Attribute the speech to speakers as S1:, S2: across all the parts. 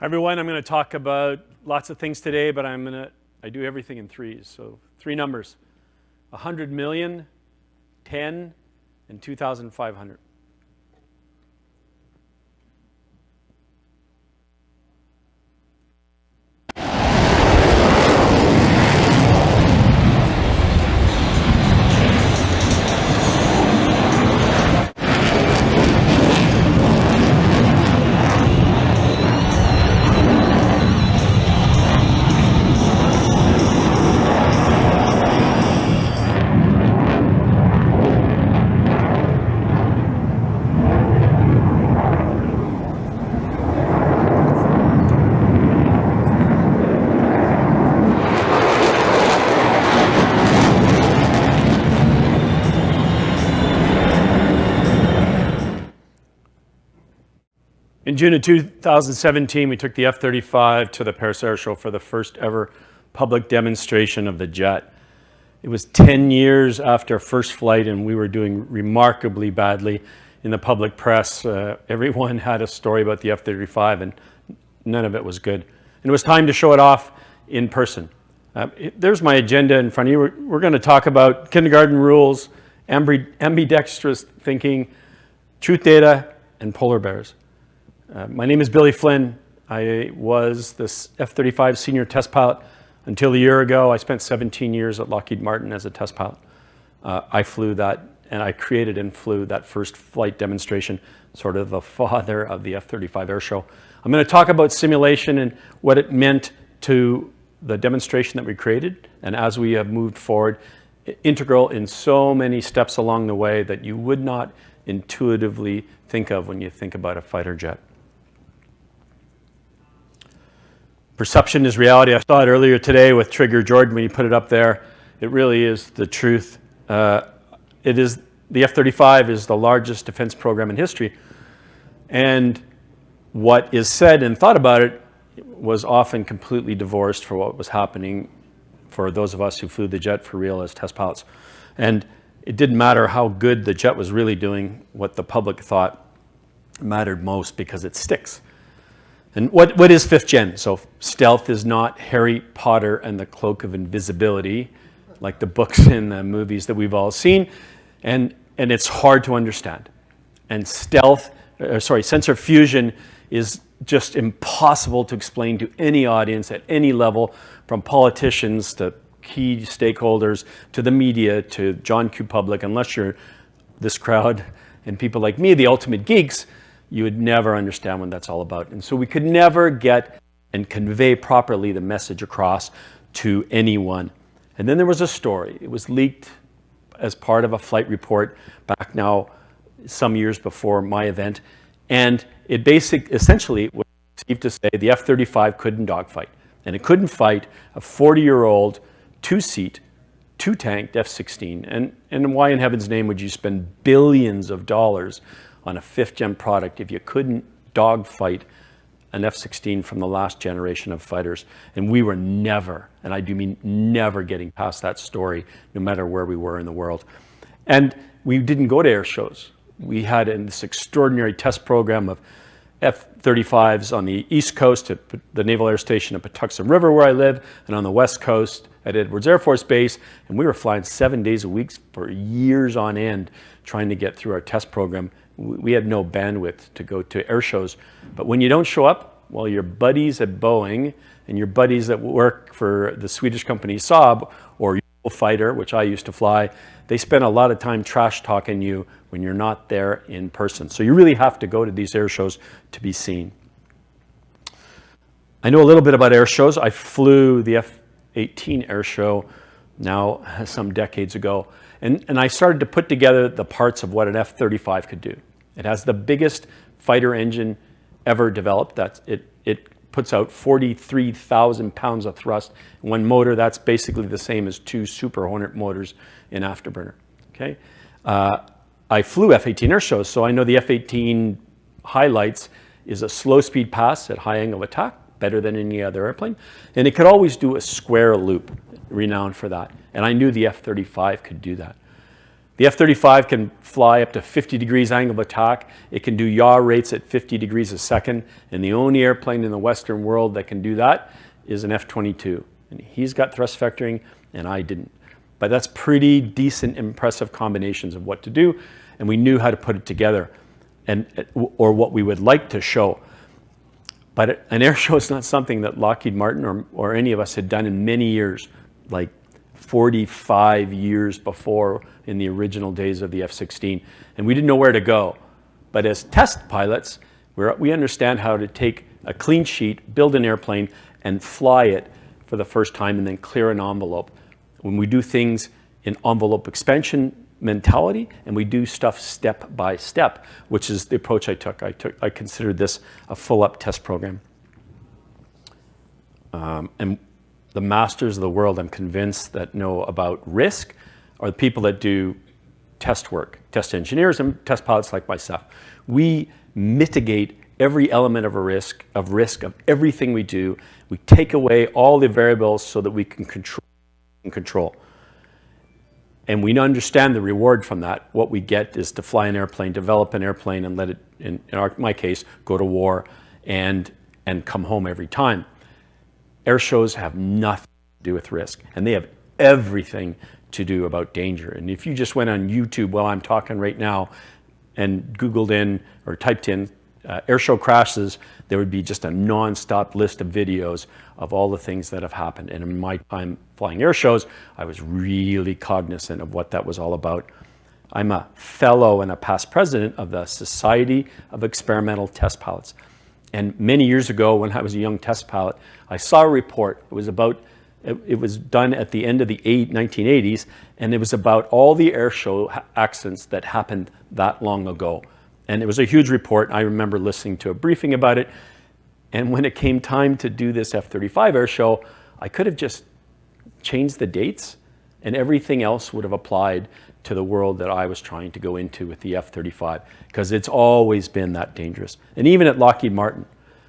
S1: Hi everyone, I'm going to talk about lots of things today, but I do everything in threes. So three numbers: 100 million, 10, and 2,500. In June of 2017, we took the F-35 to the Paris Air Show for the first ever public demonstration of the jet. It was 10 years after our first flight, and we were doing remarkably badly in the public press. Everyone had a story about the F-35, and none of it was good. And it was time to show it off in person. There's my agenda in front of you. We're going to talk about kindergarten rules, ambidextrous thinking, truth data, and polar bears. My name is Billie Flynn. I was this F-35 senior test pilot until a year ago. I spent 17 years at Lockheed Martin as a test pilot. I flew that, and I created and flew that first flight demonstration, sort of the father of the F-35 air show. I'm going to talk about simulation and what it meant to the demonstration that we created, and as we have moved forward, integral in so many steps along the way that you would not intuitively think of when you think about a fighter jet. Perception is reality. I saw it earlier today with Trigger Jordan when you put it up there. It really is the truth. The F-35 is the largest defense program in history. And what is said and thought about it was often completely divorced from what was happening for those of us who flew the jet for real as test pilots. And it didn't matter how good the jet was really doing. What the public thought mattered most because it sticks. And what is fifth gen? So stealth is not Harry Potter and the Cloak of Invisibility, like the books and the movies that we've all seen, and it's hard to understand. And sensor fusion is just impossible to explain to any audience at any level, from politicians to key stakeholders to the media to John Q. Public. Unless you're this crowd and people like me, the ultimate geeks, you would never understand what that's all about. And so we could never get and convey properly the message across to anyone. And then there was a story. It was leaked as part of a flight report back now some years before my event. And it essentially was perceived to say the F-35 couldn't dogfight. And it couldn't fight a 40-year-old, two-seat, two-tanked F-16. And why in heaven's name would you spend billions of dollars on a fifth-gen product if you couldn't dogfight an F-16 from the last generation of fighters? And we were never, and I do mean never, getting past that story, no matter where we were in the world. And we didn't go to air shows. We had this extraordinary test program of F-35s on the East Coast at the Naval Air Station at Patuxent River, where I live, and on the West Coast at Edwards Air Force Base. And we were flying 7 days a week for years on end, trying to get through our test program. We had no bandwidth to go to air shows. But when you don't show up, well, your buddies at Boeing and your buddies that work for the Swedish company Saab or Eurofighter, which I used to fly, they spend a lot of time trash talking you when you're not there in person. So you really have to go to these air shows to be seen. I know a little bit about air shows. I flew the F-18 air show now some decades ago. And I started to put together the parts of what an F-35 could do. It has the biggest fighter engine ever developed. It puts out 43,000 pounds of thrust. One motor, that's basically the same as 2 Super Hornet motors in afterburner. Okay? I flew F-18 air shows, so I know the F-18 highlights is a slow speed pass at high angle of attack, better than any other airplane. And it could always do a square loop, renowned for that. And I knew the F-35 could do that. The F-35 can fly up to 50 degrees angle of attack. It can do yaw rates at 50 degrees a second. And the only airplane in the Western world that can do that is an F-22. And he's got thrust vectoring and I didn't. But that's pretty decent, impressive combinations of what to do. And we knew how to put it together, or what we would like to show. But an air show is not something that Lockheed Martin or any of us had done in many years, like 45 years before in the original days of the F-16. And we didn't know where to go. But as test pilots, we understand how to take a clean sheet, build an airplane, and fly it for the first time and then clear an envelope. When we do things in envelope expansion mentality, and we do stuff step by step, which is the approach I took. I considered this a full-up test program. And the masters of the world, I'm convinced, that know about risk are the people that do test work, test engineers and test pilots like myself. We mitigate every element of a risk of everything we do. We take away all the variables so that we can control. And we understand the reward from that. What we get is to fly an airplane, develop an airplane, and let it, in my case, go to war and come home every time. Air shows have nothing to do with risk, and they have everything to do about danger. And if you just went on YouTube while I'm talking right now and Googled in or typed in airshow crashes, there would be just a non-stop list of videos of all the things that have happened. And in my time flying air shows, I was really cognizant of what that was all about. I'm a fellow and a past president of the Society of Experimental Test Pilots. And many years ago, when I was a young test pilot, I saw a report. It was done at the end of the 1980s, and it was about all the air show accidents that happened that long ago. And it was a huge report. I remember listening to a briefing about it. And when it came time to do this F-35 air show, I could have just changed the dates and everything else would have applied to the world that I was trying to go into with the F-35, because it's always been that dangerous. And even at Lockheed Martin,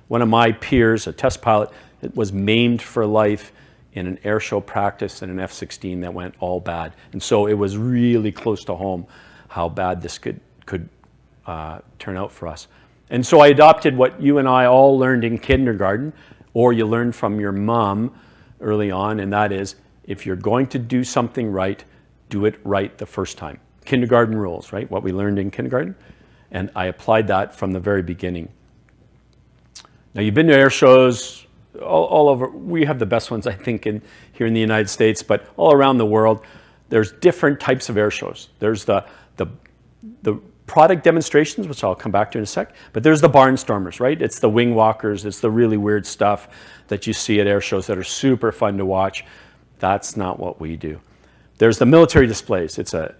S1: one of my peers, a test pilot, was maimed for life in an air show practice in an F-16 that went all bad. And so it was really close to home how bad this could turn out for us. And so I adopted what you and I all learned in kindergarten, or you learned from your mom early on, and that is, if you're going to do something right, do it right the first time. Kindergarten rules, right? What we learned in kindergarten. And I applied that from the very beginning. Now, you've been to air shows all over. We have the best ones, I think, here in the United States, but all around the world, there's different types of air shows. There's the product demonstrations, which I'll come back to in a sec, but there's the barnstormers, right? It's the wing walkers, it's the really weird stuff that you see at air shows that are super fun to watch. That's not what we do. There's the military displays. It's a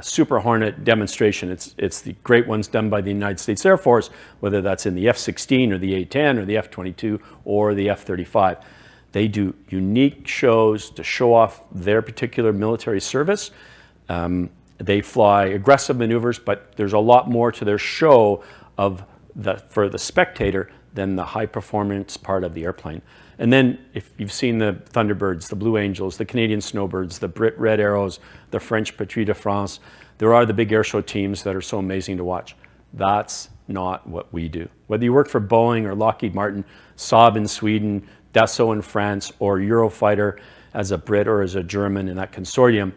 S1: Super Hornet demonstration. It's the great ones done by the United States Air Force, whether that's in the F-16 or the A-10 or the F-22 or the F-35. They do unique shows to show off their particular military service. They fly aggressive maneuvers, but there's a lot more to their show for the spectator than the high performance part of the airplane. And then if you've seen the Thunderbirds, the Blue Angels, the Canadian Snowbirds, the Brit Red Arrows, the French Patrie de France, there are the big airshow teams that are so amazing to watch. That's not what we do. Whether you work for Boeing or Lockheed Martin, Saab in Sweden, Dassault in France, or Eurofighter as a Brit or as a German in that consortium,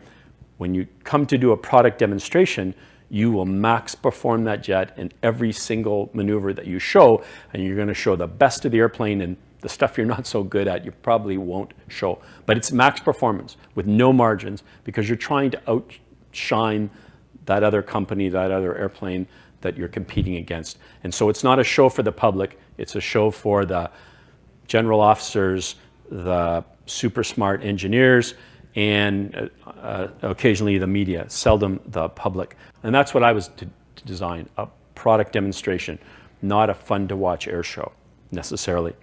S1: when you come to do a product demonstration, you will max perform that jet in every single maneuver that you show, and you're going to show the best of the airplane, and the stuff you're not so good at, you probably won't show. But it's max performance with no margins, because you're trying to outshine that other company, that other airplane that you're competing against. And so it's not a show for the public, it's a show for the general officers, the super smart engineers, and occasionally the media, seldom the public. And that's what I was to design, a product demonstration, not a fun to watch air show necessarily.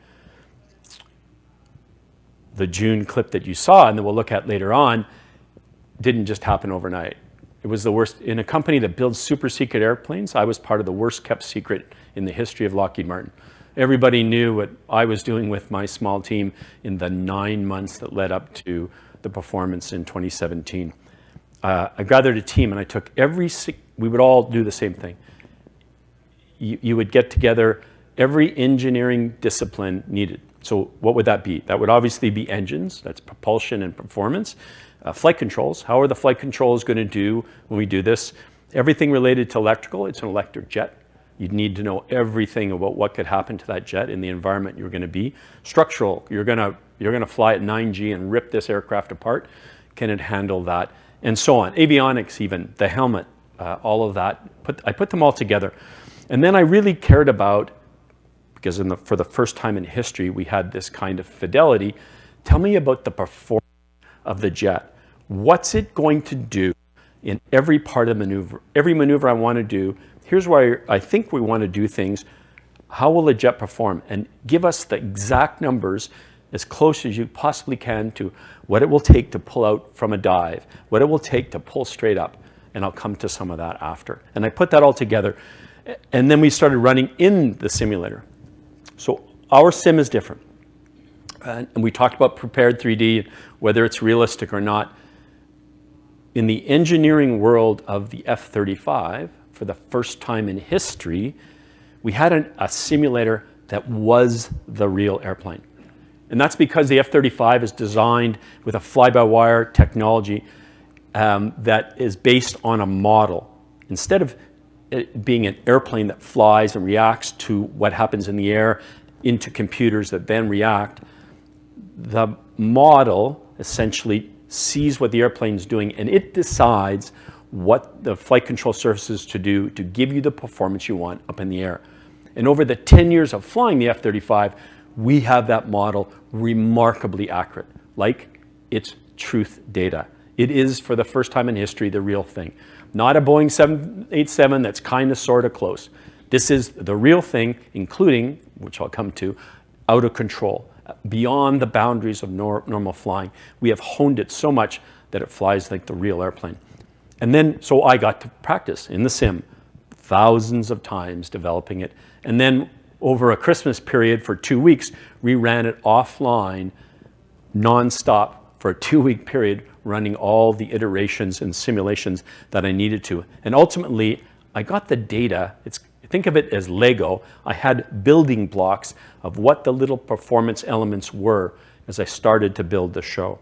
S1: The June clip that you saw and that we'll look at later on didn't just happen overnight. It was the worst. In a company that builds super secret airplanes, I was part of the worst kept secret in the history of Lockheed Martin. Everybody knew what I was doing with my small team in the 9 months that led up to the performance in 2017. I gathered a team and I took we would all do the same thing. You would get together every engineering discipline needed. So what would that be? That would obviously be engines, that's propulsion and performance. Flight controls, how are the flight controls going to do when we do this? Everything related to electrical, it's an electric jet. You'd need to know everything about what could happen to that jet in the environment you're going to be. Structural, you're going to fly at 9G and rip this aircraft apart. Can it handle that? And so on. Avionics even, the helmet, all of that. I put them all together. And then I really cared about, because for the first time in history we had this kind of fidelity, tell me about the performance of the jet. What's it going to do in every part of the maneuver? Every maneuver I want to do, here's where I think we want to do things. How will a jet perform? And give us the exact numbers as close as you possibly can to what it will take to pull out from a dive, what it will take to pull straight up. And I'll come to some of that after. And I put that all together. And then we started running in the simulator. So our sim is different. And we talked about prepared 3D, whether it's realistic or not. In the engineering world of the F-35, for the first time in history, we had a simulator that was the real airplane. And that's because the F-35 is designed with a fly-by-wire technology that is based on a model. Instead of it being an airplane that flies and reacts to what happens in the air into computers that then react, the model essentially sees what the airplane is doing and it decides what the flight control surfaces to do to give you the performance you want up in the air. And over the 10 years of flying the F-35, we have that model remarkably accurate, like it's truth data. It is, for the first time in history, the real thing. Not a Boeing 787 that's kind of sort of close. This is the real thing, including, which I'll come to, out of control, beyond the boundaries of normal flying. We have honed it so much that it flies like the real airplane. And then, so I got to practice in the sim, thousands of times developing it. And then over a Christmas period for 2 weeks, we ran it offline, nonstop for a 2-week period, running all the iterations and simulations that I needed to. And ultimately, I got the data. Think of it as Lego. I had building blocks of what the little performance elements were as I started to build the show.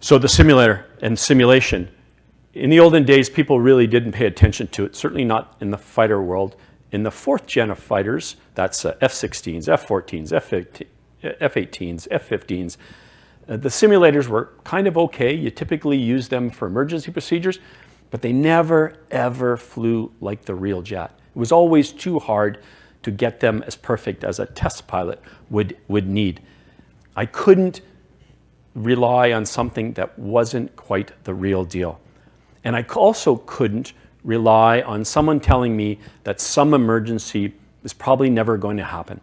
S1: So the simulator and simulation. In the olden days, people really didn't pay attention to it, certainly not in the fighter world. In the 4th gen of fighters, that's F-16s, F-14s, F-18s, F-15s, the simulators were kind of okay. You typically use them for emergency procedures, but they never, ever flew like the real jet. It was always too hard to get them as perfect as a test pilot would need. I couldn't rely on something that wasn't quite the real deal. And I also couldn't rely on someone telling me that some emergency is probably never going to happen.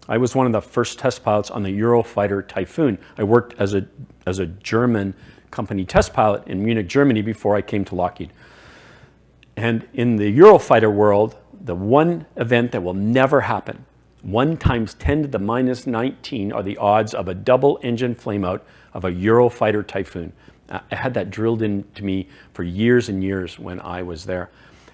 S1: I was one of the first test pilots on the Eurofighter Typhoon. I worked as a German company test pilot in Munich, Germany before I came to Lockheed. And in the Eurofighter world, the one event that will never happen, 1 × 10⁻19 are the odds of a double engine flameout of a Eurofighter Typhoon. I had that drilled into me for years and years when I was there.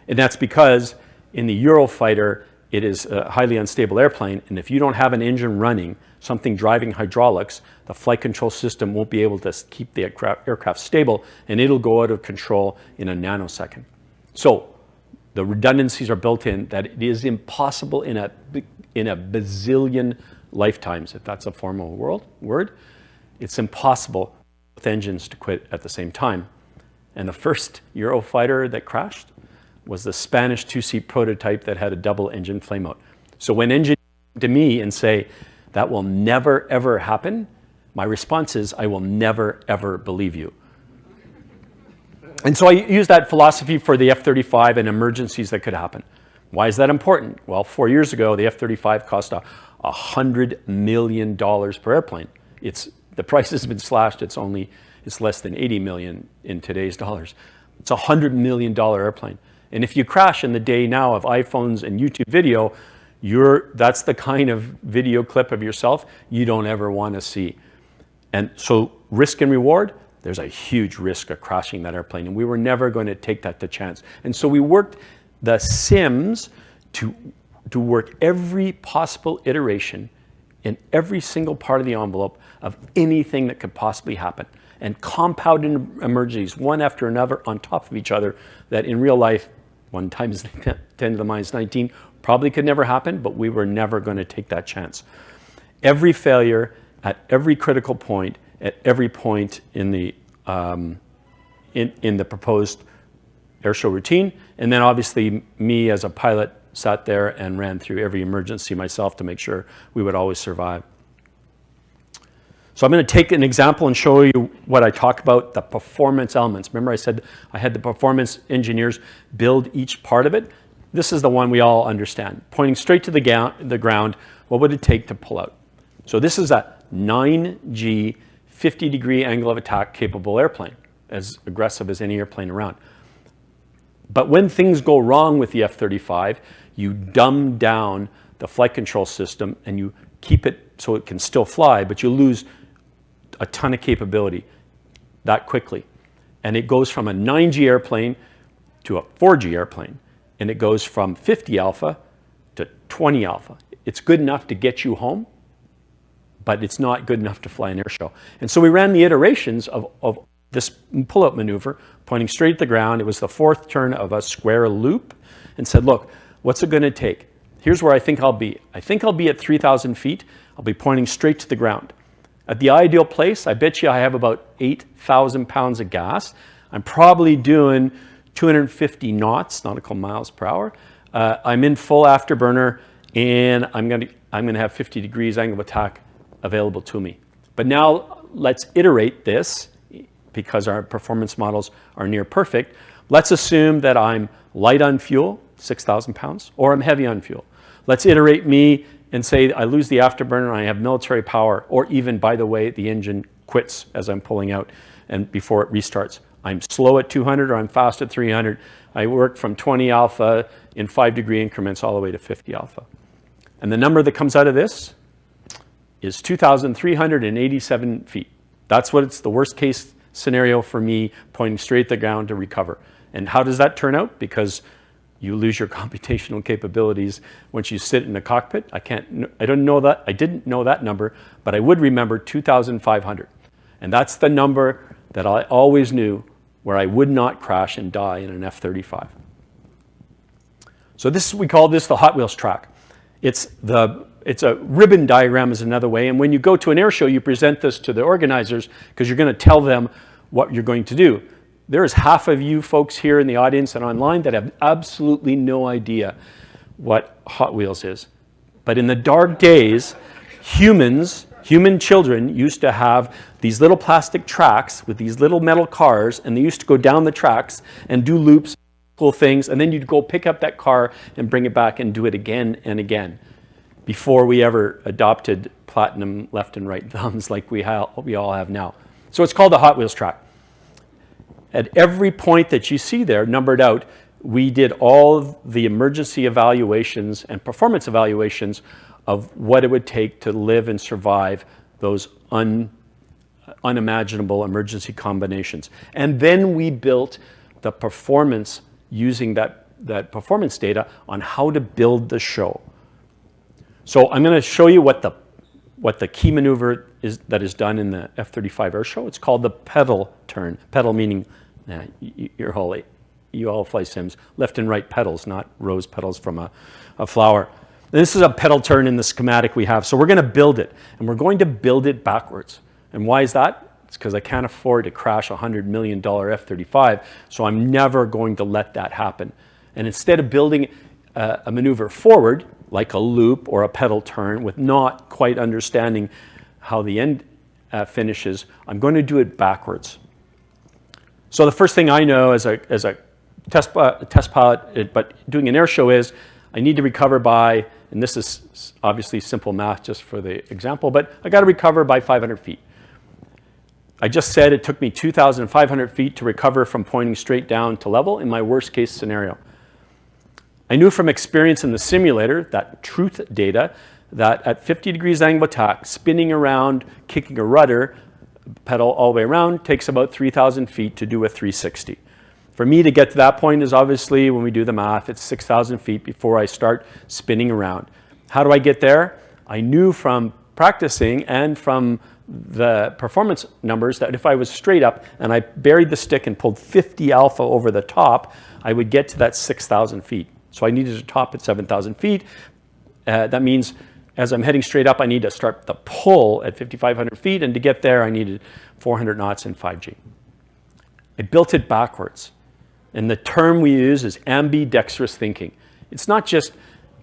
S1: And that's because in the Eurofighter, it is a highly unstable airplane, and if you don't have an engine running, something driving hydraulics, the flight control system won't be able to keep the aircraft stable, and it'll go out of control in a nanosecond. So the redundancies are built in that it is impossible in a bazillion lifetimes, if that's a formal word, it's impossible with engines to quit at the same time. And the first Eurofighter that crashed was the Spanish 2-seat prototype that had a double engine flameout. So when engineers come to me and say, that will never, ever happen, my response is, I will never, ever believe you. And so I use that philosophy for the F-35 and emergencies that could happen. Why is that important? Well, 4 years ago, the F-35 cost $100 million per airplane. The price has been slashed. It's less than 80 million in today's dollars. It's a $100 million airplane. And if you crash in the day now of iPhones and YouTube video, that's the kind of video clip of yourself you don't ever want to see. And so risk and reward, there's a huge risk of crashing that airplane, and we were never going to take that chance. And so we worked the sims to work every possible iteration in every single part of the envelope of anything that could possibly happen, and compounded emergencies one after another on top of each other that in real life, 1 times 10 to the minus 19 probably could never happen, but we were never going to take that chance. Every failure at every critical point, at every point in the proposed airshow routine, and then obviously me as a pilot sat there and ran through every emergency myself to make sure we would always survive. So I'm going to take an example and show you what I talk about, the performance elements. Remember I said I had the performance engineers build each part of it? This is the one we all understand. Pointing straight to the ground, what would it take to pull out? So this is a 9G 50-degree angle of attack capable airplane, as aggressive as any airplane around. But when things go wrong with the F-35, you dumb down the flight control system and you keep it so it can still fly, but you lose a ton of capability that quickly. And it goes from a 9G airplane to a 4G airplane. And it goes from 50 alpha to 20 alpha. It's good enough to get you home, but it's not good enough to fly an airshow. And so we ran the iterations of this pull-out maneuver, pointing straight at the ground. It was the 4th turn of a square loop, and said, look, what's it going to take? Here's where I think I'll be. I think I'll be at 3,000 feet. I'll be pointing straight to the ground. At the ideal place, I bet you I have about 8,000 pounds of gas. I'm probably doing 250 knots, nautical miles per hour. I'm in full afterburner, and I'm going to have 50 degrees angle of attack available to me. But now let's iterate this, because our performance models are near perfect. Let's assume that I'm light on fuel, 6,000 pounds, or I'm heavy on fuel. Let's iterate me and say I lose the afterburner and I have military power, or even, by the way, the engine quits as I'm pulling out and before it restarts. I'm slow at 200 or I'm fast at 300. I work from 20 alpha in 5-degree increments all the way to 50 alpha. And the number that comes out of this is 2,387 feet. That's what it's the worst case scenario for me, pointing straight at the ground to recover. And how does that turn out? Because you lose your computational capabilities once you sit in the cockpit. I didn't know that number, but I would remember 2,500. And that's the number that I always knew where I would not crash and die in an F-35. So we call this the Hot Wheels track. It's a ribbon diagram is another way. And when you go to an air show, you present this to the organizers because you're going to tell them what you're going to do. There's half of you folks here in the audience and online that have absolutely no idea what Hot Wheels is. But in the dark days, human children used to have these little plastic tracks with these little metal cars, and they used to go down the tracks and do loops, cool things, and then you'd go pick up that car and bring it back and do it again and again before we ever adopted platinum left and right thumbs like we all have now. So it's called the Hot Wheels track. At every point that you see there, numbered out, we did all of the emergency evaluations and performance evaluations of what it would take to live and survive those unimaginable emergency combinations. And then we built the performance using that performance data on how to build the show. So I'm going to show you what the key maneuver is that is done in the F-35 air show. It's called the pedal turn. Pedal meaning you all fly sims, left and right pedals, not rose petals from a flower. And this is a pedal turn in the schematic we have. So we're going to build it, and we're going to build it backwards. And why is that? It's because I can't afford to crash a $100 million F-35, so I'm never going to let that happen. And instead of building a maneuver forward, like a loop or a pedal turn, with not quite understanding how the end finishes, I'm going to do it backwards. So the first thing I know as a test pilot, but doing an air show, is I need to recover by, and this is obviously simple math just for the example, but I got to recover by 500 feet. I just said it took me 2,500 feet to recover from pointing straight down to level in my worst case scenario. I knew from experience in the simulator, that truth data, that at 50 degrees angle of attack, spinning around, kicking a rudder, pedal all the way around, takes about 3,000 feet to do a 360. For me to get to that point is obviously, when we do the math, it's 6,000 feet before I start spinning around. How do I get there? I knew from practicing and from the performance numbers that if I was straight up and I buried the stick and pulled 50 alpha over the top, I would get to that 6,000 feet. So I needed to top at 7,000 feet. That means as I'm heading straight up, I need to start the pull at 5,500 feet, and to get there, I needed 400 knots and 5G. I built it backwards. And the term we use is ambidextrous thinking. It's not just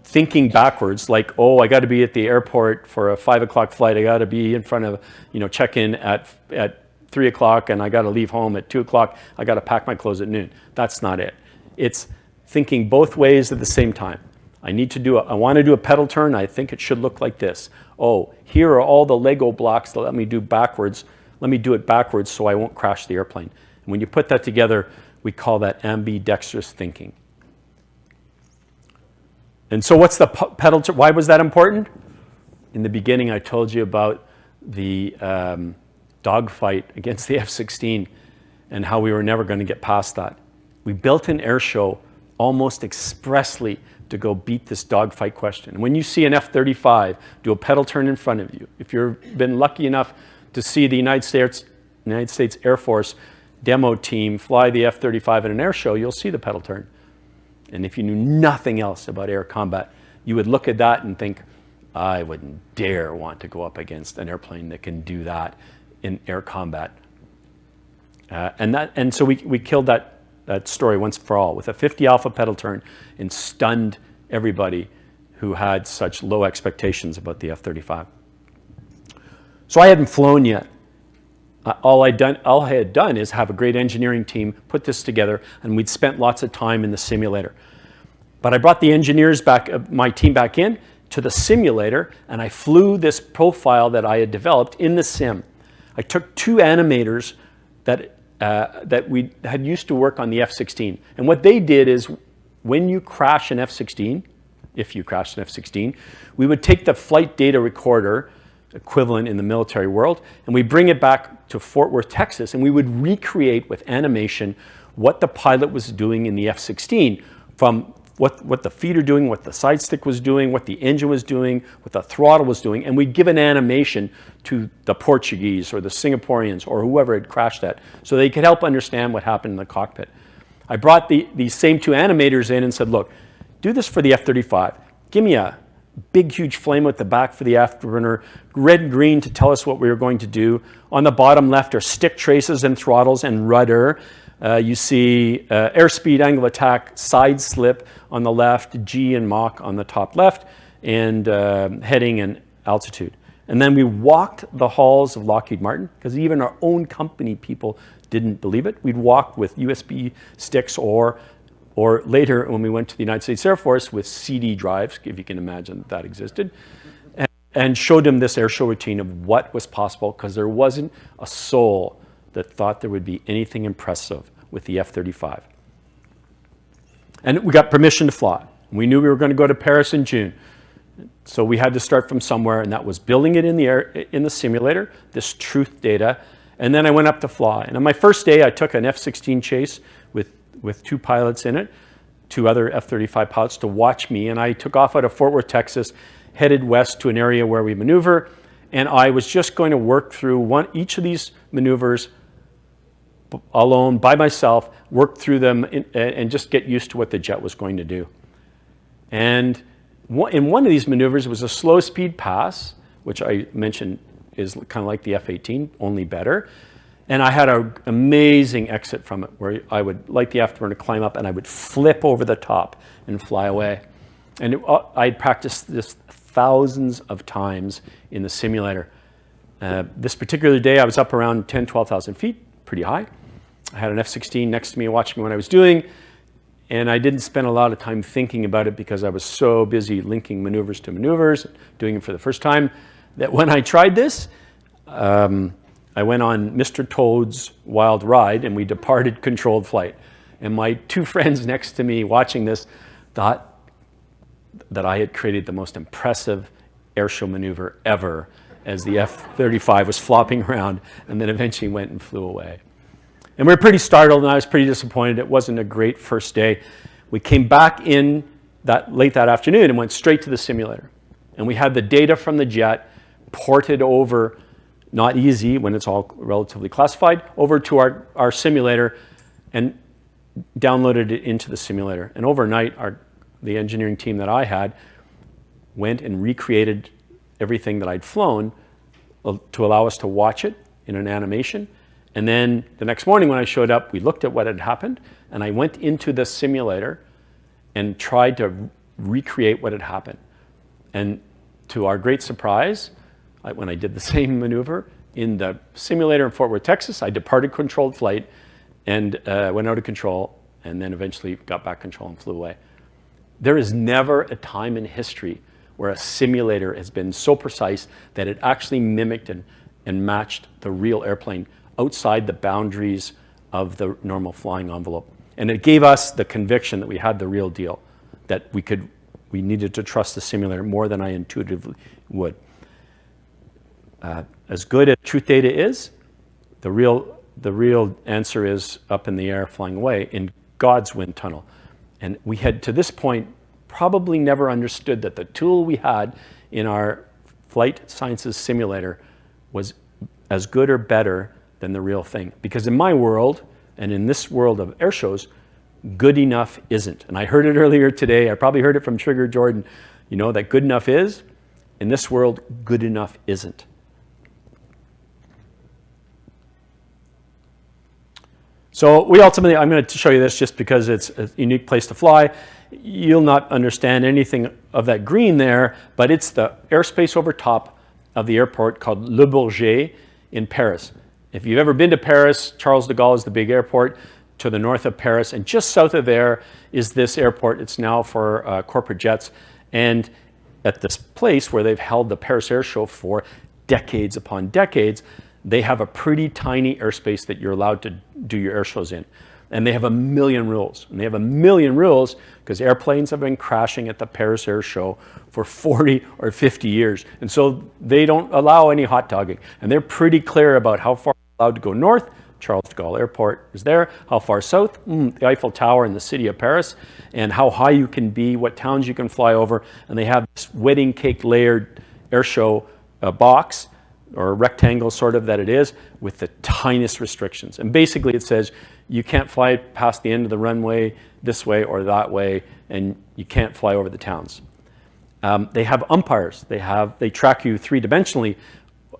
S1: thinking backwards, like, oh, I got to be at the airport for a 5 o'clock flight. I got to be in front of, check-in at 3 o'clock, and I got to leave home at 2 o'clock. I got to pack my clothes at noon. That's not it. It's thinking both ways at the same time. I want to do a pedal turn. I think it should look like this. Oh, here are all the Lego blocks that let me do backwards. Let me do it backwards so I won't crash the airplane. And when you put that together, we call that ambidextrous thinking. And so what's the pedal turn? Why was that important? In the beginning, I told you about the dogfight against the F-16 and how we were never going to get past that. We built an air show almost expressly to go beat this dogfight question. When you see an F-35 do a pedal turn in front of you, if you've been lucky enough to see the United States Air Force demo team fly the F-35 at an air show, you'll see the pedal turn. And if you knew nothing else about air combat, you would look at that and think, I wouldn't dare want to go up against an airplane that can do that in air combat. And so we killed that story once for all with a 50 alpha pedal turn and stunned everybody who had such low expectations about the F-35. So I hadn't flown yet. All I had done is have a great engineering team put this together, and we'd spent lots of time in the simulator. But I brought the engineers back, my team back in to the simulator, and I flew this profile that I had developed in the sim. I took 2 animators that we had used to work on the F-16. And what they did is, when you crash an F-16, if you crashed an F-16, we would take the flight data recorder, equivalent in the military world, and we bring it back to Fort Worth, Texas, and we would recreate with animation what the pilot was doing in the F-16, from what the feet are doing, what the side stick was doing, what the engine was doing, what the throttle was doing, and we'd give an animation to the Portuguese or the Singaporeans or whoever had crashed that, so they could help understand what happened in the cockpit. I brought these same 2 animators in and said, look, do this for the F-35. Give me a big, huge flame at the back for the afterburner, red and green to tell us what we were going to do. On the bottom left are stick traces and throttles and rudder. You see airspeed, angle of attack, side slip on the left, G and Mach on the top left, and heading and altitude. And then we walked the halls of Lockheed Martin, because even our own company people didn't believe it. We'd walk with USB sticks or later when we went to the United States Air Force with CD drives, if you can imagine that existed, and showed them this air show routine of what was possible, because there wasn't a soul that thought there would be anything impressive with the F-35. And we got permission to fly. We knew we were going to go to Paris in June. So we had to start from somewhere, and that was building it in the simulator, this truth data. And then I went up to fly. And on my first day, I took an F-16 chase with 2 pilots in it, 2 other F-35 pilots to watch me. And I took off out of Fort Worth, Texas, headed west to an area where we maneuver. And I was just going to work through each of these maneuvers alone, by myself, work through them and just get used to what the jet was going to do. And in one of these maneuvers, it was a slow speed pass, which I mentioned is kind of like the F-18, only better. And I had an amazing exit from it, where I would light the afterburner, climb up, and I would flip over the top and fly away. And I'd practiced this thousands of times in the simulator. This particular day, I was up around 10,000, 12,000 feet, pretty high. I had an F-16 next to me watching what I was doing, and I didn't spend a lot of time thinking about it because I was so busy linking maneuvers to maneuvers, doing it for the first time, that when I tried this, I went on Mr. Toad's Wild Ride, and we departed controlled flight. And my 2 friends next to me watching this thought that I had created the most impressive airshow maneuver ever, as the F-35 was flopping around and then eventually went and flew away. And we were pretty startled, and I was pretty disappointed. It wasn't a great first day. We came back in late that afternoon and went straight to the simulator. And we had the data from the jet ported over, not easy when it's all relatively classified, over to our simulator and downloaded it into the simulator. And overnight, the engineering team that I had went and recreated everything that I'd flown to allow us to watch it in an animation. And then the next morning when I showed up, we looked at what had happened, and I went into the simulator and tried to recreate what had happened. And to our great surprise, when I did the same maneuver in the simulator in Fort Worth, Texas, I departed controlled flight and went out of control, and then eventually got back control and flew away. There is never a time in history where a simulator has been so precise that it actually mimicked and matched the real airplane outside the boundaries of the normal flying envelope. And it gave us the conviction that we had the real deal, that we needed to trust the simulator more than I intuitively would. As good as truth data is, the real answer is up in the air, flying away in God's wind tunnel. And we had, to this point, probably never understood that the tool we had in our flight sciences simulator was as good or better than the real thing. Because in my world, and in this world of air shows, good enough isn't. And I heard it earlier today, I probably heard it from Trigger Jordan, that good enough is. In this world, good enough isn't. So I'm going to show you this just because it's a unique place to fly. You'll not understand anything of that green there, but it's the airspace over top of the airport called Le Bourget in Paris. If you've ever been to Paris, Charles de Gaulle is the big airport to the north of Paris, and just south of there is this airport. It's now for corporate jets, and at this place where they've held the Paris Air Show for decades upon decades, they have a pretty tiny airspace that you're allowed to do your air shows in. And they have a million rules. And they have a million rules because airplanes have been crashing at the Paris Air Show for 40 or 50 years. And so they don't allow any hot dogging. And they're pretty clear about how far you're allowed to go north. Charles de Gaulle Airport is there. How far south? The Eiffel Tower in the city of Paris. And how high you can be, what towns you can fly over. And they have this wedding cake layered air show box, or rectangle sort of that it is, with the tiniest restrictions. And basically it says you can't fly past the end of the runway this way or that way, and you can't fly over the towns. They have umpires. They track you three-dimensionally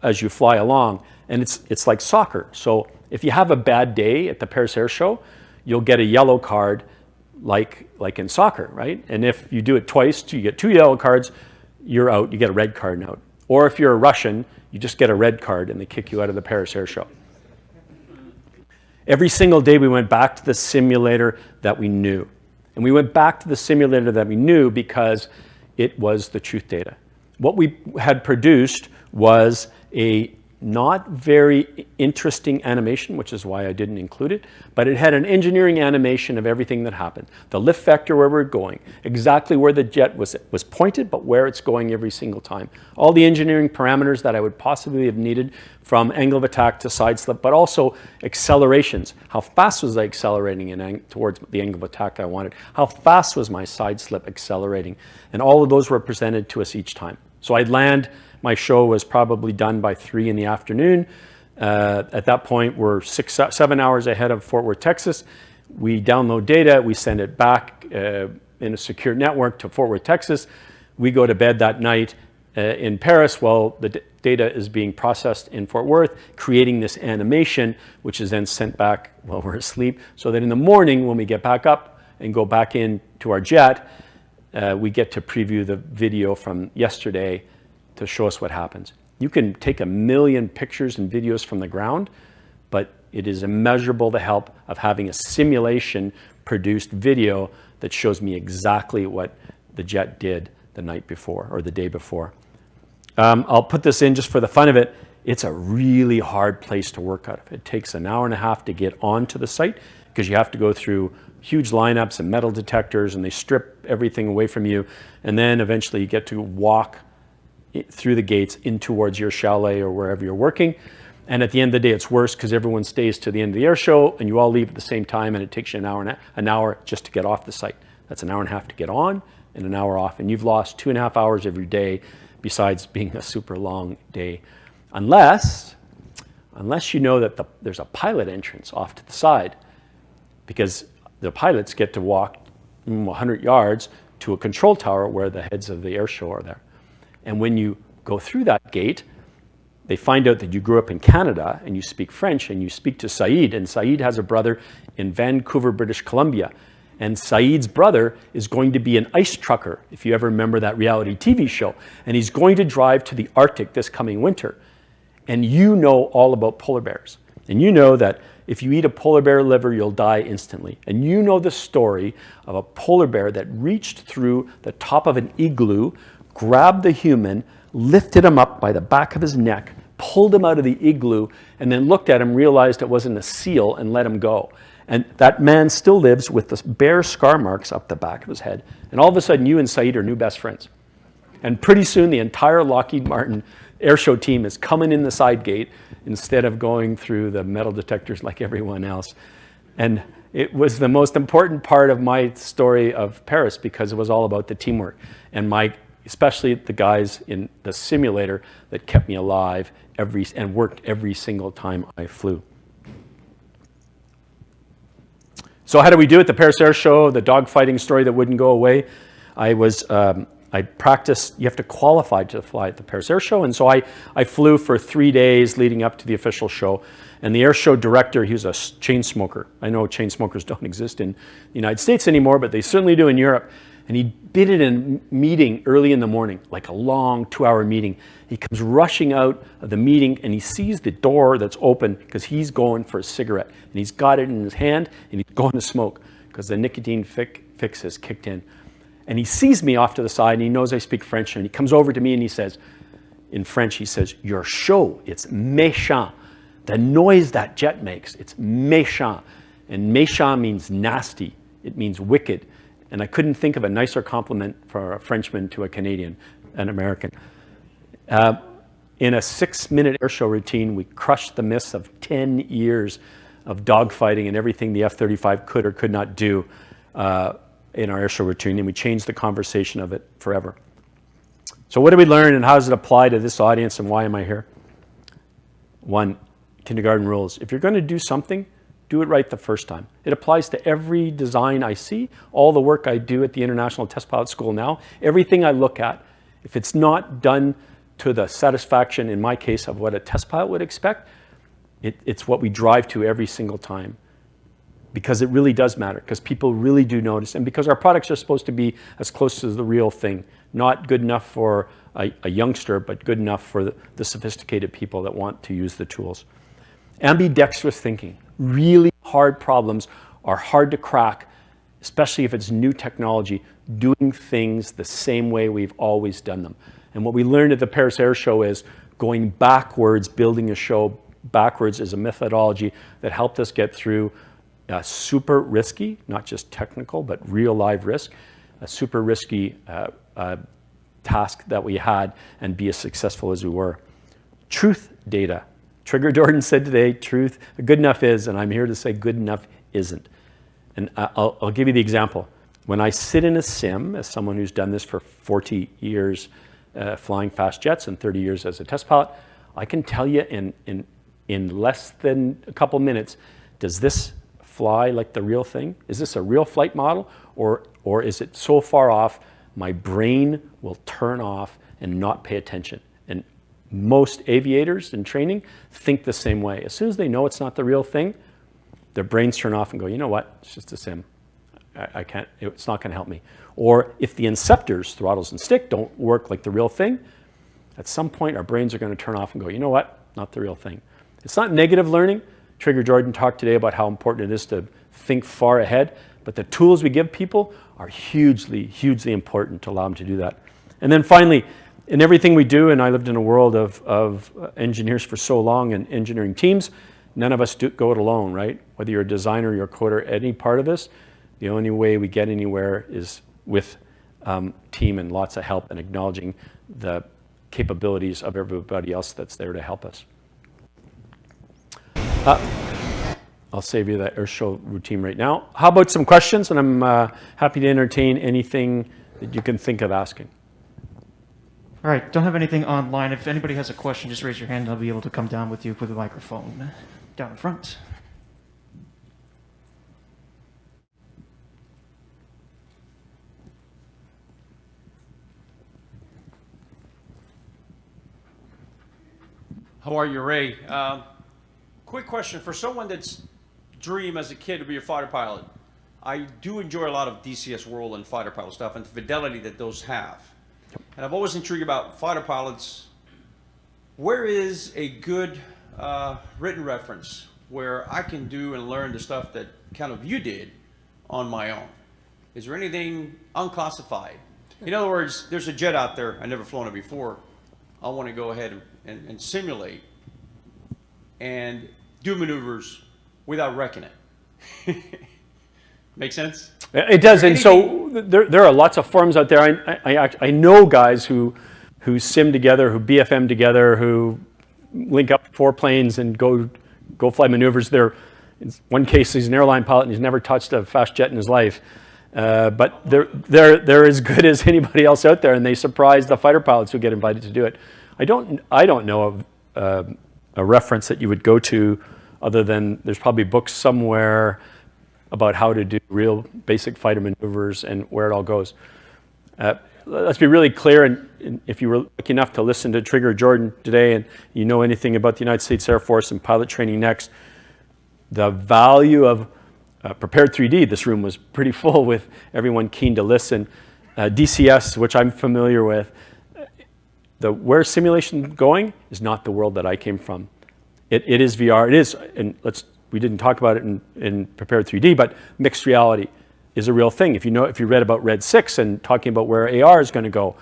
S1: as you fly along, and it's like soccer. So if you have a bad day at the Paris Air Show, you'll get a yellow card like in soccer, right? And if you do it twice, you get 2 yellow cards, you're out, you get a red card and out. Or if you're a Russian, you just get a red card and they kick you out of the Paris Air Show. Every single day we went back to the simulator that we knew. And we went back to the simulator that we knew because it was the truth data. What we had produced was a not very interesting animation, which is why I didn't include it, but it had an engineering animation of everything that happened. The lift vector where we're going, exactly where the jet was pointed, but where it's going every single time. All the engineering parameters that I would possibly have needed, from angle of attack to side slip, but also accelerations. How fast was I accelerating towards the angle of attack I wanted? How fast was my side slip accelerating? And all of those were presented to us each time. So I'd land. My show was probably done by 3 in the afternoon. At that point, we're 7 hours ahead of Fort Worth, Texas. We download data, we send it back in a secure network to Fort Worth, Texas. We go to bed that night in Paris while the data is being processed in Fort Worth, creating this animation, which is then sent back while we're asleep, so that in the morning when we get back up and go back into our jet, we get to preview the video from yesterday to show us what happens. You can take 1 million pictures and videos from the ground, but it is immeasurable the help of having a simulation produced video that shows me exactly what the jet did the night before or the day before. I'll put this in just for the fun of it. It's a really hard place to work out of. It takes 1.5 hours to get onto the site because you have to go through huge lineups and metal detectors, and they strip everything away from you. And then eventually you get to walk through the gates in towards your chalet or wherever you're working. And at the end of the day, it's worse because everyone stays to the end of the air show and you all leave at the same time, and it takes you an hour just to get off the site. That's an hour and a half to get on and an hour off. And you've lost 2.5 hours of your day besides being a super long day. Unless you know that there's a pilot entrance off to the side, because the pilots get to walk 100 yards to a control tower where the heads of the air show are there. And when you go through that gate, they find out that you grew up in Canada and you speak French, and you speak to Saeed, and Saeed has a brother in Vancouver, British Columbia. And Saeed's brother is going to be an ice trucker, if you ever remember that reality TV show. And he's going to drive to the Arctic this coming winter. And you know all about polar bears. And you know that if you eat a polar bear liver, you'll die instantly. And you know the story of a polar bear that reached through the top of an igloo, grabbed the human, lifted him up by the back of his neck, pulled him out of the igloo, and then looked at him, realized it wasn't a seal, and let him go. And that man still lives with the bear scar marks up the back of his head. And all of a sudden, you and Saeed are new best friends. And pretty soon, the entire Lockheed Martin airshow team is coming in the side gate instead of going through the metal detectors like everyone else. And it was the most important part of my story of Paris, because it was all about the teamwork. And especially the guys in the simulator that kept me alive and worked every single time I flew. So how did we do at the Paris Air Show? The dogfighting story that wouldn't go away. I practiced, you have to qualify to fly at the Paris Air Show. And so I flew for 3 days leading up to the official show. And the air show director, he was a chain smoker. I know chain smokers don't exist in the United States anymore, but they certainly do in Europe. And he bid it in a meeting early in the morning, like a long 2-hour meeting. He comes rushing out of the meeting and he sees the door that's open because he's going for a cigarette. And he's got it in his hand and he's going to smoke because the nicotine fix has kicked in. And he sees me off to the side and he knows I speak French, and he comes over to me and he says, in French, he says, "Your show, it's méchant. The noise that jet makes, it's méchant." And méchant means nasty. It means wicked. And I couldn't think of a nicer compliment for a Frenchman to a Canadian, an American. In a 6-minute airshow routine, we crushed the myths of 10 years of dogfighting and everything the F-35 could or could not do in our airshow routine, and we changed the conversation of it forever. So what did we learn, and how does it apply to this audience, and why am I here? 1, kindergarten rules. If you're going to do something, do it right the first time. It applies to every design I see, all the work I do at the International Test Pilot School now, everything I look at. If it's not done to the satisfaction, in my case, of what a test pilot would expect, it's what we drive to every single time. Because it really does matter, because people really do notice, and because our products are supposed to be as close to the real thing, not good enough for a youngster, but good enough for the sophisticated people that want to use the tools. Ambidextrous thinking. Really hard problems are hard to crack, especially if it's new technology, doing things the same way we've always done them. And what we learned at the Paris Air Show is going backwards, building a show backwards is a methodology that helped us get through a super risky, not just technical, but real live risk, a super risky task that we had, and be as successful as we were. Truth data. Trigger Jordan said today, truth, good enough is, and I'm here to say good enough isn't. And I'll give you the example. When I sit in a sim, as someone who's done this for 40 years flying fast jets and 30 years as a test pilot, I can tell you in less than a couple minutes, does this fly like the real thing? Is this a real flight model, or is it so far off my brain will turn off and not pay attention? And most aviators in training think the same way. As soon as they know it's not the real thing, their brains turn off and go, you know what, it's just a sim. I can't, it's not gonna help me. Or if the inceptors, throttles and stick, don't work like the real thing, at some point our brains are gonna turn off and go, you know what, not the real thing. It's not negative learning. Trigger Jordan talked today about how important it is to think far ahead, but the tools we give people are hugely, hugely important to allow them to do that. And then finally, in everything we do, and I lived in a world of engineers for so long and engineering teams, none of us go it alone, right? Whether you're a designer, you're a coder, any part of this, the only way we get anywhere is with team and lots of help and acknowledging the capabilities of everybody else that's there to help us. I'll save you that airshow routine right now. How about some questions? And I'm happy to entertain anything that you can think of asking.
S2: All right, don't have anything online. If anybody has a question, just raise your hand and I'll be able to come down with you with a microphone down in front.
S3: How are you, Ray? Quick question. For someone that's dream as a kid to be a fighter pilot, I do enjoy a lot of DCS World and fighter pilot stuff and the fidelity that those have. And I've always intrigued about fighter pilots. Where is a good written reference where I can do and learn the stuff that kind of you did on my own? Is there anything unclassified? In other words, there's a jet out there, I've never flown it before. I want to go ahead and simulate and do maneuvers without wrecking it. Make sense?
S1: It does, and so there are lots of forums out there. I know guys who sim together, who BFM together, who link up 4 planes and go fly maneuvers. In one case, he's an airline pilot and he's never touched a fast jet in his life. But they're as good as anybody else out there, and they surprise the fighter pilots who get invited to do it. I don't know of a reference that you would go to, other than there's probably books somewhere about how to do real basic fighter maneuvers and where it all goes. Let's be really clear, and if you were lucky enough to listen to Trigger Jordan today and you know anything about the United States Air Force and pilot training next, the value of Prepared 3D, this room was pretty full with everyone keen to listen. DCS, which I'm familiar with, where simulation going is not the world that I came from. It is VR. It is, and we didn't talk about it in Prepared 3D, but mixed reality is a real thing. If you read about Red 6 and talking about where AR is going to go,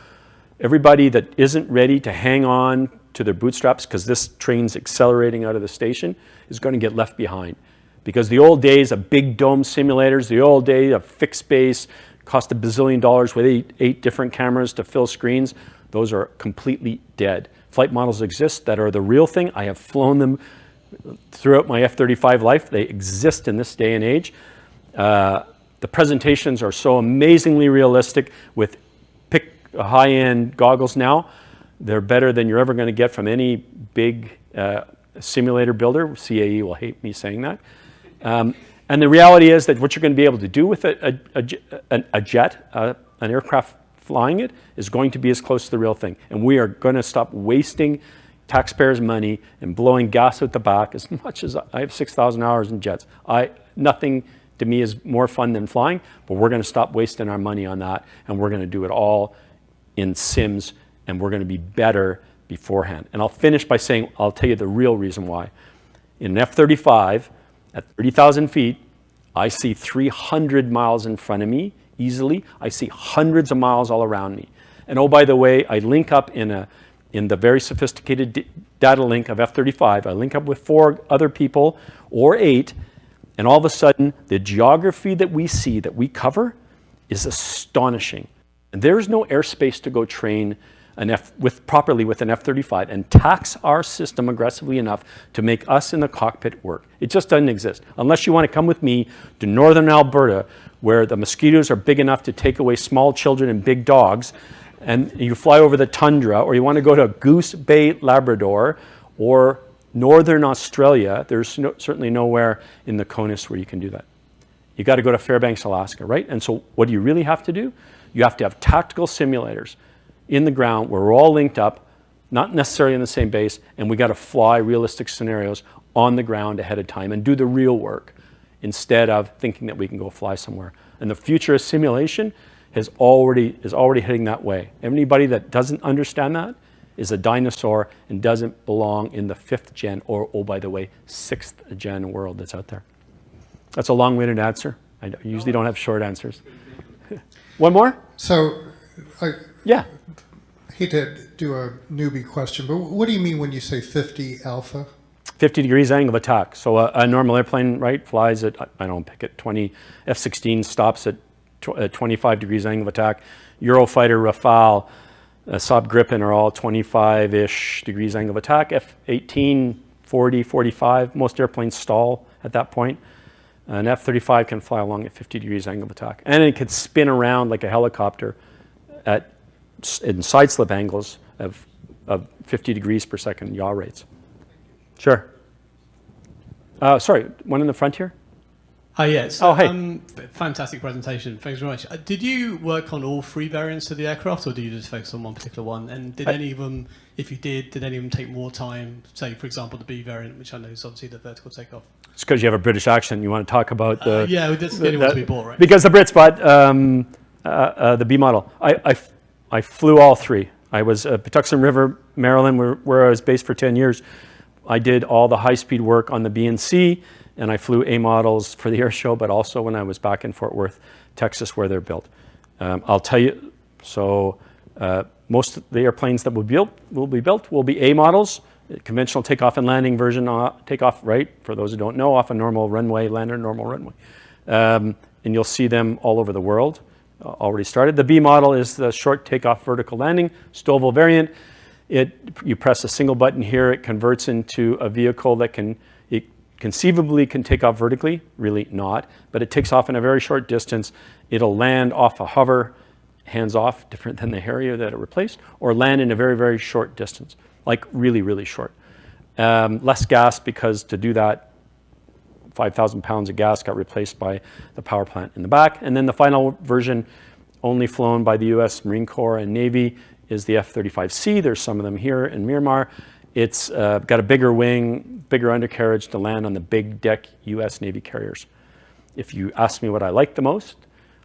S1: everybody that isn't ready to hang on to their bootstraps because this train's accelerating out of the station is going to get left behind. Because the old days of big dome simulators, the old days of fixed base, cost $1 bazillion with eight different cameras to fill screens, those are completely dead. Flight models exist that are the real thing. I have flown them throughout my F-35 life. They exist in this day and age. The presentations are so amazingly realistic with high-end goggles now. They're better than you're ever going to get from any big simulator builder. CAE will hate me saying that. And the reality is that what you're going to be able to do with a jet, an aircraft flying it, is going to be as close to the real thing. And we are going to stop wasting taxpayers' money and blowing gas out the back. As much as I have 6,000 hours in jets, nothing to me is more fun than flying, but we're going to stop wasting our money on that, and we're going to do it all in sims, and we're going to be better beforehand. And I'll finish by saying, I'll tell you the real reason why. In an F-35, at 30,000 feet, I see 300 miles in front of me easily. I see hundreds of miles all around me. And oh, by the way, I link up in the very sophisticated data link of F-35. I link up with 4 other people or 8, and all of a sudden, the geography that we see, that we cover, is astonishing. And there is no airspace to go train properly with an F-35 and tax our system aggressively enough to make us in the cockpit work. It just doesn't exist. Unless you want to come with me to northern Alberta, where the mosquitoes are big enough to take away small children and big dogs, and you fly over the tundra, or you want to go to Goose Bay, Labrador, or northern Australia, there's certainly nowhere in the CONUS where you can do that. You got to go to Fairbanks, Alaska, right? And so what do you really have to do? You have to have tactical simulators in the ground where we're all linked up, not necessarily in the same base, and we got to fly realistic scenarios on the ground ahead of time and do the real work instead of thinking that we can go fly somewhere. And the future of simulation is already heading that way. Anybody that doesn't understand that is a dinosaur and doesn't belong in the 5th gen or, oh, by the way, 6th gen world that's out there. That's a long-winded answer. I usually don't have short answers. One more?
S4: So,
S1: yeah.
S4: hate to do a newbie question, but what do you mean when you say 50 alpha?
S1: 50 degrees angle of attack. So a normal airplane, right, flies at, I don't pick it, 20, F-16 stops at 25 degrees angle of attack. Eurofighter, Rafale, Saab Gripen are all 25-ish degrees angle of attack. F-18, 40, 45. Most airplanes stall at that point. An F-35 can fly along at 50 degrees angle of attack. And it can spin around like a helicopter in side slip angles of 50 degrees per second yaw rates. Sure. Sorry, one in the front here?
S5: Hi, yes.
S1: Oh, hey.
S5: Fantastic presentation. Thanks very much. Did you work on all three variants of the aircraft, or did you just focus on one particular one? And did any of them, if you did any of them take more time? Say, for example, the B variant, which I know is obviously the vertical takeoff.
S1: It's because you have a British accent. You want to talk about the...
S5: Yeah, well, that's the only one to be bought, right?
S1: Because the Brits bought the B model. I flew all three. I was at Patuxent River, Maryland, where I was based for 10 years. I did all the high-speed work on the B and C, and I flew A models for the air show, but also when I was back in Fort Worth, Texas, where they're built. I'll tell you, so most of the airplanes that will be built will be A models, conventional takeoff and landing version, takeoff, right, for those who don't know, off a normal runway, land on a normal runway. And you'll see them all over the world, already started. The B model is the short takeoff vertical landing, Stovall variant. You press a single button here, it converts into a vehicle that conceivably can take off vertically, really not, but it takes off in a very short distance. It'll land off a hover, hands off, different than the Harrier that it replaced, or land in a very, very short distance, like really, really short. Less gas, because to do that, 5,000 pounds of gas got replaced by the power plant in the back. And then the final version, only flown by the US Marine Corps and Navy, is the F-35C. There's some of them here in Miramar. It's got a bigger wing, bigger undercarriage to land on the big deck US Navy carriers. If you ask me what I like the most,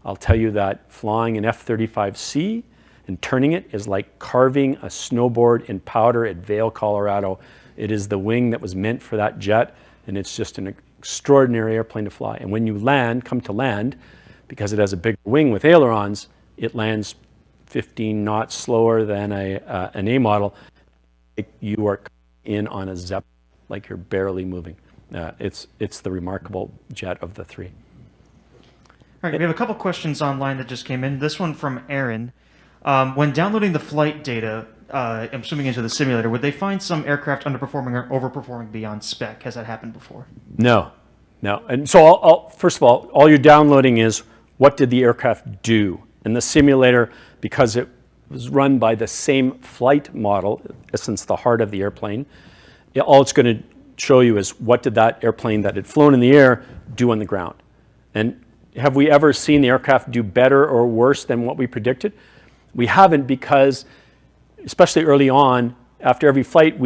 S1: I'll tell you that flying an F-35C and turning it is like carving a snowboard in powder at Vail, Colorado. It is the wing that was meant for that jet, and it's just an extraordinary airplane to fly. And when you come to land, because it has a big wing with ailerons, it lands 15 knots slower than an A model. You are in on a Zeppelin, like you're barely moving. It's the remarkable jet of the three.
S2: All right, we have a couple questions online that just came in. This one from Aaron. When downloading the flight data, I'm assuming into the simulator, would they find some aircraft underperforming or overperforming beyond spec? Has that happened before?
S1: No. And so first of all you're downloading is what did the aircraft do? And the simulator, because it was run by the same flight model, in essence the heart of the airplane, all it's going to show you is what did that airplane that had flown in the air do on the ground. And have we ever seen the aircraft do better or worse than what we predicted? We haven't, because especially early on, after every flight,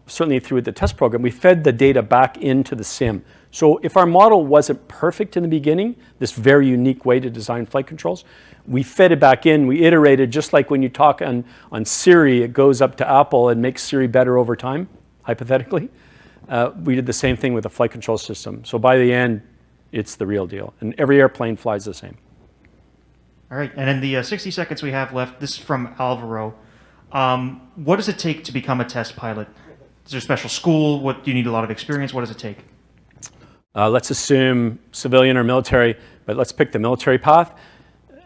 S1: certainly through the test program, we fed the data back into the sim. So if our model wasn't perfect in the beginning, this very unique way to design flight controls, we fed it back in, we iterated, just like when you talk on Siri, it goes up to Apple and makes Siri better over time, hypothetically. We did the same thing with the flight control system. So by the end, it's the real deal. And every airplane flies the same.
S2: All right, and in the 60 seconds we have left, this is from Alvaro. What does it take to become a test pilot? Is there a special school? Do you need a lot of experience? What does it take?
S1: Let's assume civilian or military, but let's pick the military path.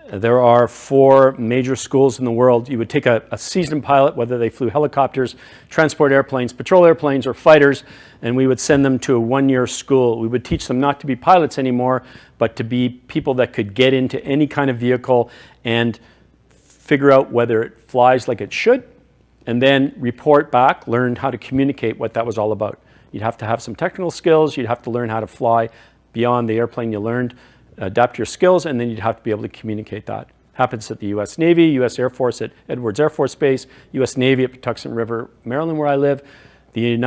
S1: There are 4 major schools in the world. You would take a seasoned pilot, whether they flew helicopters, transport airplanes, patrol airplanes, or fighters, and we would send them to a 1-year school. We would teach them not to be pilots anymore, but to be people that could get into any kind of vehicle and figure out whether it flies like it should, and then report back, learn how to communicate what that was all about. You'd have to have some technical skills. You'd have to learn how to fly beyond the airplane you learned, adapt your skills, and then you'd have to be able to communicate that. Happens at the US Navy, US Air Force at Edwards Air Force Base, US Navy at Patuxent River, Maryland, where I live. In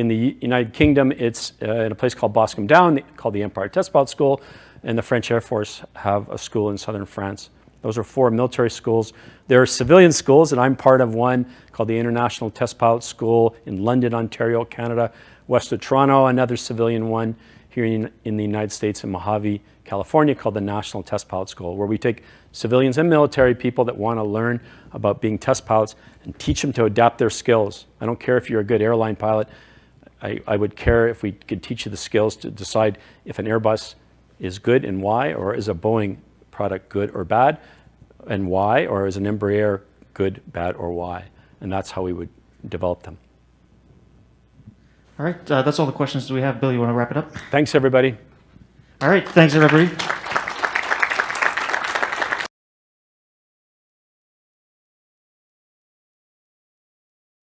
S1: the United Kingdom, it's in a place called Boscombe Down, called the Empire Test Pilot School, and the French Air Force have a school in southern France. Those are 4 military schools. There are civilian schools, and I'm part of one called the International Test Pilot School in London, Ontario, Canada, west of Toronto, another civilian one here in the United States in Mojave, California, called the National Test Pilot School, where we take civilians and military people that want to learn about being test pilots and teach them to adapt their skills. I don't care if you're a good airline pilot. I would care if we could teach you the skills to decide if an Airbus is good and why, or is a Boeing product good or bad and why, or is an Embraer good, bad, or why. And that's how we would develop them.
S2: All right, that's all the questions we have. Bill, you want to wrap it up?
S1: Thanks, everybody.
S2: All right, thanks, everybody.